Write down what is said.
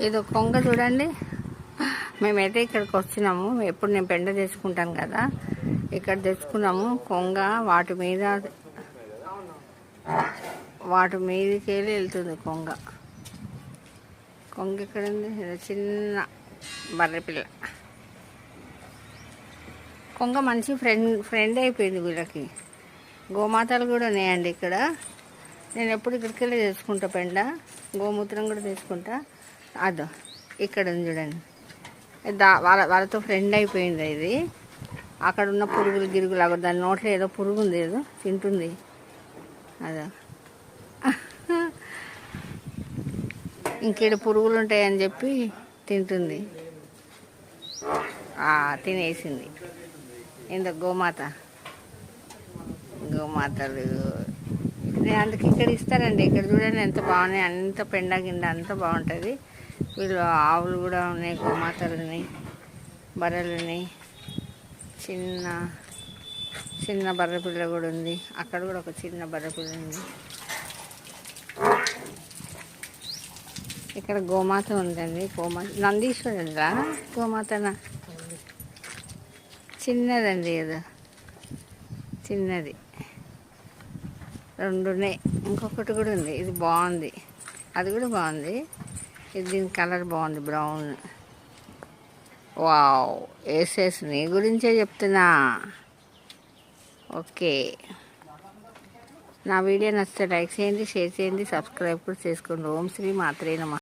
ఇది కొంగ చూడండి. మేమైతే ఇక్కడికి వచ్చినాము. ఎప్పుడు నేను పెండ తెచ్చుకుంటాను కదా, ఇక్కడ తెచ్చుకున్నాము కొంగ. వాటి మీదకి వెళ్ళి వెళ్తుంది కొంగ. కొంగ ఇక్కడ ఉంది, చిన్న బర్రెపిల్ల. కొంగ మంచి ఫ్రెండ్ అయిపోయింది వీళ్ళకి. గోమాతలు కూడా ఉన్నాయండి ఇక్కడ. నేను ఎప్పుడు ఇక్కడికి వెళ్ళి తెచ్చుకుంటా పెండ, గోమూత్రం కూడా తెచ్చుకుంటా. అదో ఇక్కడ ఉంది చూడండి, వాళ్ళతో ఫ్రెండ్ అయిపోయింది ఇది. అక్కడ ఉన్న పురుగులు గిరుగులు అక్కడ దాని నోట్లో ఏదో పురుగు ఉంది, ఏదో తింటుంది. అదో ఇంకేడు పురుగులు ఉంటాయని చెప్పి తింటుంది. తినేసింది. ఇంత గోమాతలు నేను అందుకే ఇక్కడ ఇస్తారండి. ఇక్కడ చూడండి ఎంత బాగున్నాయి, అంత పెండ గిండ అంత బాగుంటుంది. వీళ్ళు ఆవులు కూడా ఉన్నాయి, గోమాతలు ఉన్నాయి, బర్రెలు ఉన్నాయి. చిన్న బర్రెపిల్ల కూడా ఉంది. అక్కడ కూడా ఒక చిన్న బర్రెపిల్ల ఉంది. ఇక్కడ గోమాత ఉందండి. నందీశ్వరుడా గోమాతనా? చిన్నదండి, ఏదో చిన్నది. రెండు ఉన్నాయి, ఇంకొకటి కూడా ఉంది. ఇది బాగుంది, అది కూడా బాగుంది. ఇది దీని కలర్ బాగుంది, బ్రౌన్. వావ్, నీ గురించే చెప్తున్నా. ఓకే, నా వీడియో నచ్చితే లైక్ చేయండి, షేర్ చేయండి, సబ్స్క్రైబ్ కూడా చేసుకోండి. ఓం శ్రీ మాత్రే నమః.